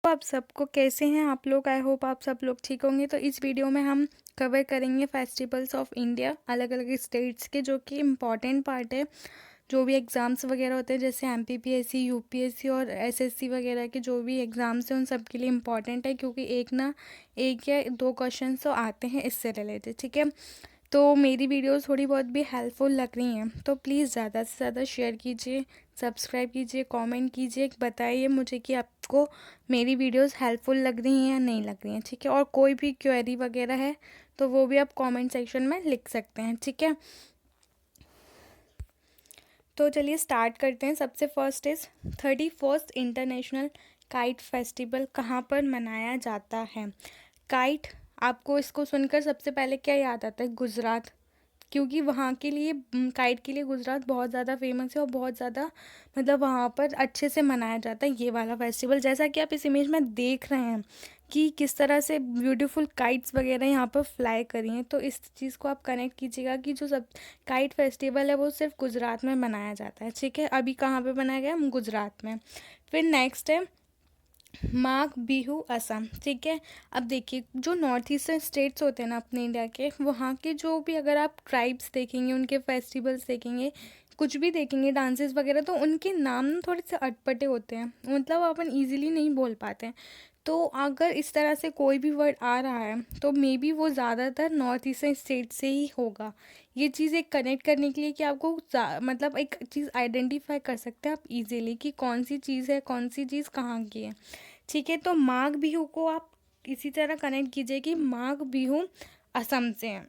आप सबको कैसे हैं आप लोग। आई होप आप सब लोग ठीक होंगे। तो इस वीडियो में हम कवर करेंगे फेस्टिवल्स ऑफ इंडिया, अलग अलग स्टेट्स के, जो कि इम्पॉर्टेंट पार्ट है। जो भी एग्ज़ाम्स वगैरह होते हैं जैसे एमपीपीएससी, यूपीएससी और एसएससी वगैरह के जो भी एग्ज़ाम्स हैं उन सब के लिए इम्पॉर्टेंट है, क्योंकि एक या दो क्वेश्चन तो आते हैं इससे रिलेटेड। ठीक है, तो मेरी वीडियोस थोड़ी बहुत भी हेल्पफुल लग रही हैं तो प्लीज़ ज़्यादा से ज़्यादा शेयर कीजिए, सब्सक्राइब कीजिए, कमेंट कीजिए, बताइए मुझे कि आपको मेरी वीडियोस हेल्पफुल लग रही हैं या नहीं लग रही हैं। ठीक है, और कोई भी क्वेरी वगैरह है तो वो भी आप कमेंट सेक्शन में लिख सकते हैं। ठीक है, तो चलिए स्टार्ट करते हैं। सबसे first is 31st international kite festival कहाँ पर मनाया जाता है। काइट, आपको इसको सुनकर सबसे पहले क्या याद आता है? गुजरात, क्योंकि वहाँ के लिए काइट के लिए गुजरात बहुत ज़्यादा फेमस है और बहुत ज़्यादा मतलब वहाँ पर अच्छे से मनाया जाता है ये वाला फेस्टिवल। जैसा कि आप इस इमेज में देख रहे हैं कि किस तरह से ब्यूटीफुल काइट्स वगैरह यहाँ पर फ्लाई करी हैं, तो इस चीज़ को आप कनेक्ट कीजिएगा कि जो सब काइट फेस्टिवल है वो सिर्फ गुजरात में मनाया जाता है। ठीक है, अभी कहाँ पे मनाया गया? गुजरात में। फिर नेक्स्ट है माघ बिहू असम। ठीक है, अब देखिए जो नॉर्थ ईस्टर्न स्टेट्स होते हैं ना अपने इंडिया के, वहाँ के जो भी अगर आप ट्राइब्स देखेंगे, उनके फेस्टिवल्स देखेंगे, कुछ भी देखेंगे, डांसेस वगैरह, तो उनके नाम ना थोड़े से अटपटे होते हैं, मतलब अपन इजीली नहीं बोल पाते हैं। तो अगर इस तरह से कोई भी वर्ड आ रहा है तो मे बी वो ज़्यादातर नॉर्थ ईस्टर्न स्टेट से ही होगा। ये चीज़ एक कनेक्ट करने के लिए कि आपको मतलब एक चीज़ आइडेंटिफाई कर सकते हैं आप इजीली कि कौन सी चीज़ है, कौन सी चीज़ कहाँ की है। ठीक है, तो माघ बिहू को आप इसी तरह कनेक्ट कीजिए कि माघ बिहू असम से है।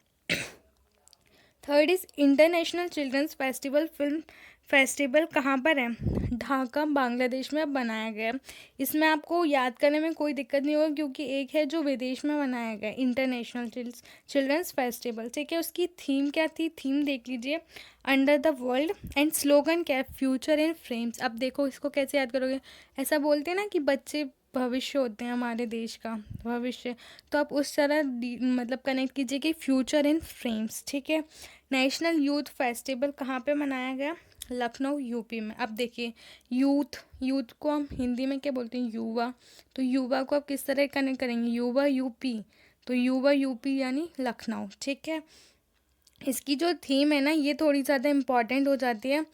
Third is international children's festival film festival कहाँ पर है? ढाका, बांग्लादेश में अब बनाया गया है। इसमें आपको याद करने में कोई दिक्कत नहीं होगा, क्योंकि एक है जो विदेश में बनाया गया इंटरनेशनल चिल्ड्रंस फेस्टिवल। ठीक है, उसकी थीम क्या थी? थीम देख लीजिए, under the world, and slogan क्या है? Future in frames. अब देखो इसको कैसे याद करोगे? ऐसा बोलते हैं ना कि बच्चे भविष्य होते हैं, हमारे देश का भविष्य, तो आप उस तरह मतलब कनेक्ट कीजिए कि फ्यूचर इन फ्रेम्स। ठीक है, नेशनल यूथ फेस्टिवल कहाँ पे मनाया गया? लखनऊ, यूपी में। अब देखिए यूथ को हम हिंदी में क्या बोलते हैं? युवा। तो युवा को आप किस तरह कनेक्ट करेंगे? युवा यूपी, तो युवा यूपी यानी लखनऊ। ठीक है, इसकी जो थीम है ना ये थोड़ी ज़्यादा इम्पॉर्टेंट हो जाती है,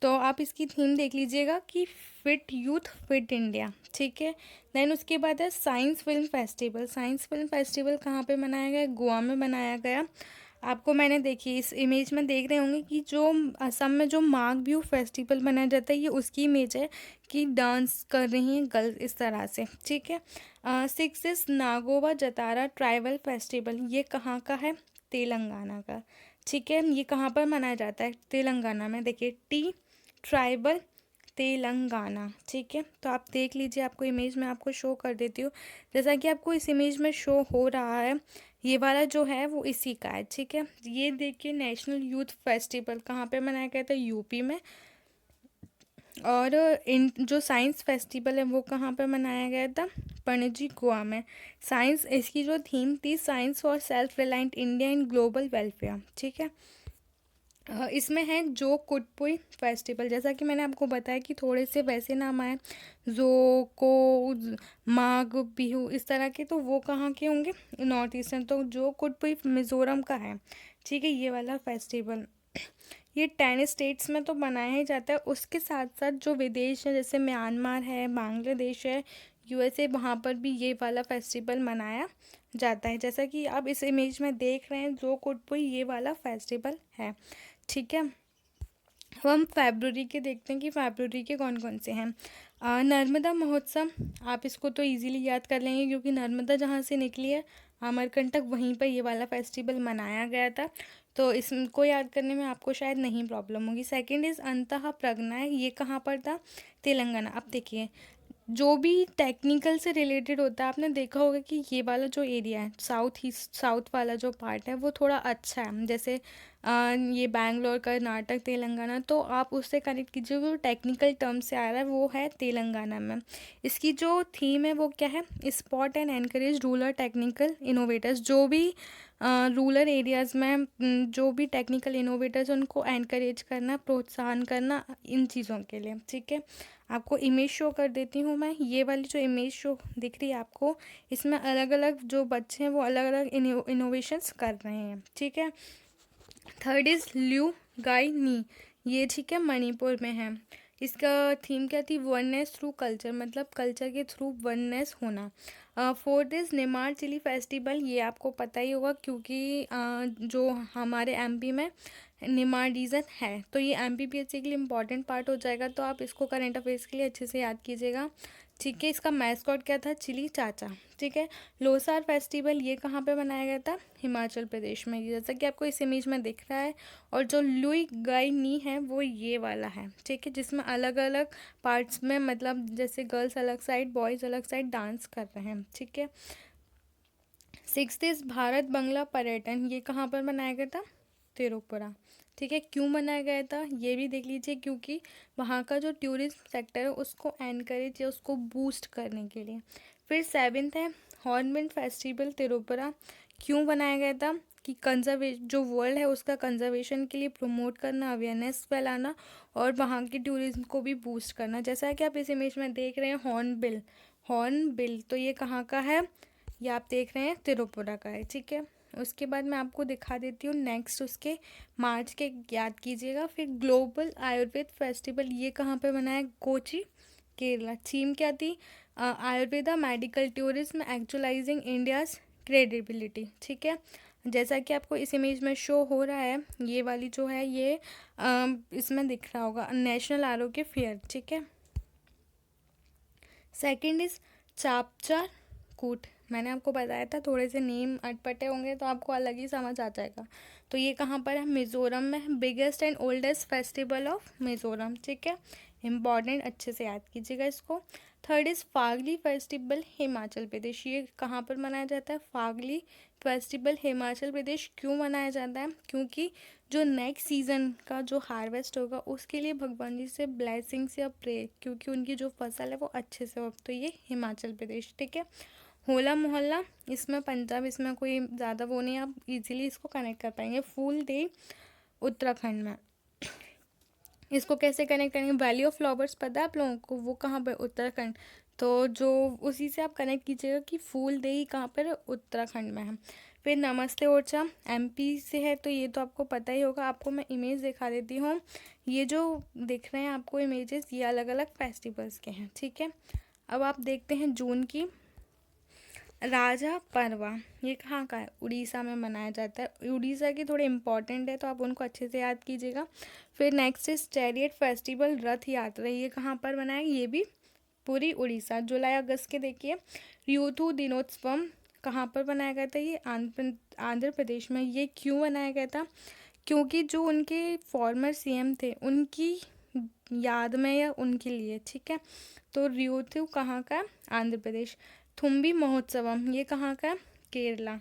तो आप इसकी थीम देख लीजिएगा कि फिट यूथ फिट इंडिया। ठीक है, देन उसके बाद है science film festival. Science film festival कहाँ पे मनाया गया? गोवा में बनाया गया। आपको मैंने देखिए इस इमेज में देख रहे होंगे कि जो असम में जो माघ बिहू फेस्टिवल मनाया जाता है ये उसकी इमेज है कि डांस कर रही हैं गर्ल्स इस तरह से। ठीक है, six is Nagoa Jatara tribal festival. ये कहाँ का है? तेलंगाना का। ठीक है, ये कहाँ पर मनाया जाता है? तेलंगाना में। देखिए टी ट्राइबल तेलंगाना। ठीक है, तो आप देख लीजिए, आपको इमेज में आपको शो कर देती हूँ, जैसा कि आपको इस इमेज में शो हो रहा है, ये वाला जो है वो इसी का है। ठीक है, ये देखिए नेशनल यूथ फेस्टिवल कहाँ पे मनाया गया था? यूपी में। और इन जो साइंस फेस्टिवल है वो कहाँ पे मनाया गया था? पणजी, गोवा में। साइंस, इसकी जो थीम थी science for self reliant India in global welfare. ठीक है, इसमें है जो कुटपुई फेस्टिवल। जैसा कि मैंने आपको बताया कि थोड़े से वैसे नाम आए, जो को माघ बिहू इस तरह के, तो वो कहाँ के होंगे? North eastern. तो जो कुटपुई मिज़ोरम का है। ठीक है, ये वाला फेस्टिवल ये 10 स्टेट्स में तो मनाया ही जाता है। उसके साथ साथ जो विदेश है जैसे म्यांमार है, बांग्लादेश है, यूएसए, वहाँ पर भी ये वाला फेस्टिवल मनाया जाता है। जैसा कि आप इस इमेज में देख रहे हैं, जो कुटपुई ये वाला फेस्टिवल है। ठीक है, अब हम फरवरी के देखते हैं कि फरवरी के कौन कौन से हैं। नर्मदा महोत्सव, आप इसको तो इजीली याद कर लेंगे, क्योंकि नर्मदा जहाँ से निकली है अमरकंटक, वहीं पर ये वाला फेस्टिवल मनाया गया था, तो इसको याद करने में आपको शायद नहीं प्रॉब्लम होगी। सेकंड इज़ अंतः प्रज्ञा, ये कहाँ पर था? तेलंगाना। अब देखिए जो भी टेक्निकल से रिलेटेड होता है, आपने देखा होगा कि ये वाला जो एरिया है साउथ वाला जो पार्ट है वो थोड़ा अच्छा है, जैसे ये बैंगलोर, कर्नाटक, तेलंगाना, तो आप उससे कनेक्ट कीजिए। वो टेक्निकल टर्म से आ रहा है वो है तेलंगाना में। इसकी जो थीम है वो क्या है? Spot and encourage rural technical innovators. जो भी रूरल एरियाज़ में जो भी टेक्निकल इनोवेटर्स उनको एनकरेज करना, प्रोत्साहन करना इन चीज़ों के लिए। ठीक है, आपको इमेज शो कर देती हूँ मैं। ये वाली जो इमेज शो दिख रही है आपको, इसमें अलग अलग जो बच्चे हैं वो अलग अलग इनोवेशंस कर रहे हैं। ठीक है, थर्ड इज़ ल्यू गाई नी, ये ठीक है मणिपुर में है। इसका थीम क्या थी, वननेस थ्रू कल्चर, मतलब कल्चर के थ्रू वननेस होना। Fourth is Nimar chilli festival, ये आपको पता ही होगा क्योंकि जो हमारे एमपी में निमाड़ रीजन है, तो ये एमपीपीएससी के लिए इम्पॉर्टेंट पार्ट हो जाएगा, तो आप इसको करंट अफेयर्स के लिए अच्छे से याद कीजिएगा। ठीक है, इसका मैस्कॉट क्या था, चिली चाचा। ठीक है, लोसार फेस्टिवल ये कहाँ पे मनाया गया था, हिमाचल प्रदेश में, जैसा कि आपको इस इमेज में दिख रहा है। और जो लुई गाई नी है वो ये वाला है। ठीक है, जिसमें अलग अलग पार्ट्स में, मतलब जैसे गर्ल्स अलग साइड, बॉयज़ अलग साइड डांस कर रहे हैं। ठीक है, सिक्स्थ इज भारत बंगला पर्यटन, ये कहाँ पर मनाया गया था, तिरुपुरा। ठीक है, क्यों मनाया गया था ये भी देख लीजिए, क्योंकि वहाँ का जो टूरिज्म सेक्टर है उसको एनकरेज या उसको बूस्ट करने के लिए। फिर सेवेंथ है हॉर्नबिल फेस्टिवल तिरुपुरा, क्यों बनाया गया था कि कंजर्वेशन जो वर्ल्ड है उसका कंजर्वेशन के लिए प्रमोट करना, अवेयरनेस फैलाना और वहाँ की टूरिज्म को भी बूस्ट करना। जैसा कि आप इस इमेज में देख रहे हैं हॉर्नबिल, हॉर्नबिल तो ये कहाँ का है, ये आप देख रहे हैं तिरुपुरा का है। ठीक है, उसके बाद मैं आपको दिखा देती हूँ नेक्स्ट उसके मार्च के, याद कीजिएगा। फिर ग्लोबल आयुर्वेद फेस्टिवल, ये कहाँ पे मनाया है, कोची केरला। थीम क्या थी, Ayurveda medical tourism actualising India's credibility. ठीक है, जैसा कि आपको इस इमेज में शो हो रहा है, ये वाली जो है ये इसमें दिख रहा होगा नेशनल आरोग्य फेयर। ठीक है, सेकंड इज चापचार कूट, मैंने आपको बताया था थोड़े से नेम अटपटे होंगे तो आपको अलग ही समझ आ जाएगा। तो ये कहाँ पर है, मिज़ोरम में, biggest and oldest festival of Mizoram. ठीक है, इम्पॉर्टेंट, अच्छे से याद कीजिएगा इसको। Third is Phagli festival Himachal Pradesh, ये कहाँ पर मनाया जाता है, फागली फेस्टिवल हिमाचल प्रदेश। क्यों मनाया जाता है, क्योंकि जो नेक्स्ट सीज़न का जो हार्वेस्ट होगा उसके लिए भगवान जी से ब्लेसिंग्स या प्रे, क्योंकि उनकी जो फसल है वो अच्छे से हो, तो ये हिमाचल प्रदेश। ठीक है, होला मोहल्ला, इसमें पंजाब, इसमें कोई ज़्यादा वो नहीं, आप इजीली इसको कनेक्ट कर पाएंगे। फूल दे उत्तराखंड में, इसको कैसे कनेक्ट करेंगे, वैली ऑफ फ्लावर्स पता है आप लोगों को, वो कहाँ पर, उत्तराखंड। तो जो उसी से आप कनेक्ट कीजिएगा कि फूल दे ही कहाँ पर है, उत्तराखंड में है। फिर नमस्ते ओरछा एमपी से है, तो ये तो आपको पता ही होगा। आपको मैं इमेज दिखा देती हूँ, ये जो दिख रहे हैं आपको इमेजेस, ये अलग अलग फेस्टिवल्स के हैं। ठीक है, अब आप देखते हैं जून की, राजा परवा, ये कहाँ का है, उड़ीसा में मनाया जाता है। उड़ीसा की थोड़े इंपॉर्टेंट है तो आप उनको अच्छे से याद कीजिएगा। फिर नेक्स्ट इज चैरियट फेस्टिवल, रथ यात्रा, ये कहाँ पर मनाया, ये भी पूरी उड़ीसा। जुलाई अगस्त के देखिए, यूथू दिनोत्सवम, कहाँ पर बनाया गया था, ये आंध्र प्रदेश में। ये क्यों बनाया गया था, क्योंकि जो उनके फॉर्मर सीएम थे उनकी याद में या उनके लिए। ठीक है, तो यूथू कहाँ का, आंध्र प्रदेश। थुम्बी महोत्सवम, ये कहाँ का है, केरला।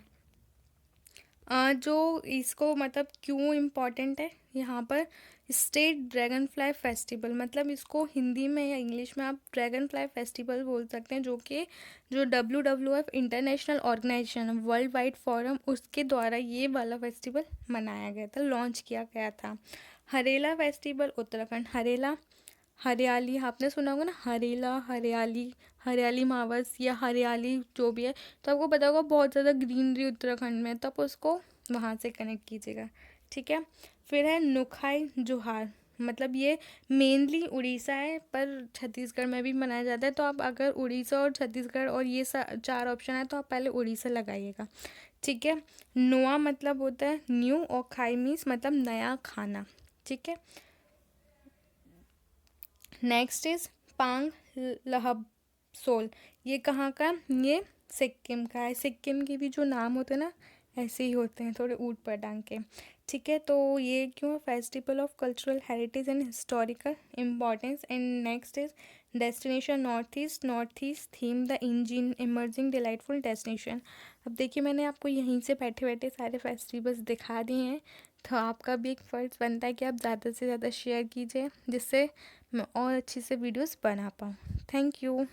जो इसको मतलब क्यों इम्पॉर्टेंट है यहाँ पर, स्टेट ड्रैगन फ्लाई फेस्टिवल, मतलब इसको हिंदी में या इंग्लिश में आप ड्रैगन फ्लाई फेस्टिवल बोल सकते हैं, जो कि जो WWF international organisation world wide forum उसके द्वारा ये वाला फेस्टिवल मनाया गया था, लॉन्च किया गया था। हरेला फेस्टिवल उत्तराखंड, हरेला हरियाली, आपने सुना होगा ना, हरेला हरियाली, हरियाली मावस या हरियाली जो भी है, तो आपको पता होगा बहुत ज़्यादा ग्रीनरी उत्तराखंड में, तो आप उसको वहाँ से कनेक्ट कीजिएगा। ठीक है, फिर है नुखाई जुहार, मतलब ये मेनली उड़ीसा है पर छत्तीसगढ़ में भी मनाया जाता है, तो आप अगर उड़ीसा और छत्तीसगढ़ और ये चार ऑप्शन है तो आप पहले उड़ीसा लगाइएगा। ठीक है, नुआ मतलब होता है न्यू और खाई मीन्स मतलब नया खाना। ठीक है, नेक्स्ट इज पांग लहबसोल, ये कहाँ का है? ये सिक्किम का है। सिक्किम के भी जो नाम होते हैं ना ऐसे ही होते हैं, थोड़े ऊट पटांग के। ठीक है, तो ये क्यों, festival of cultural heritage and historical importance. And next is destination north east theme the engine emerging delightful destination. अब देखिए मैंने आपको यहीं से बैठे बैठे सारे फेस्टिवल्स दिखा दिए हैं, तो आपका भी एक फ़र्ज़ बनता है कि आप ज़्यादा से ज़्यादा शेयर कीजिए, जिससे मैं और अच्छी से वीडियोस बना पाऊँ। Thank you.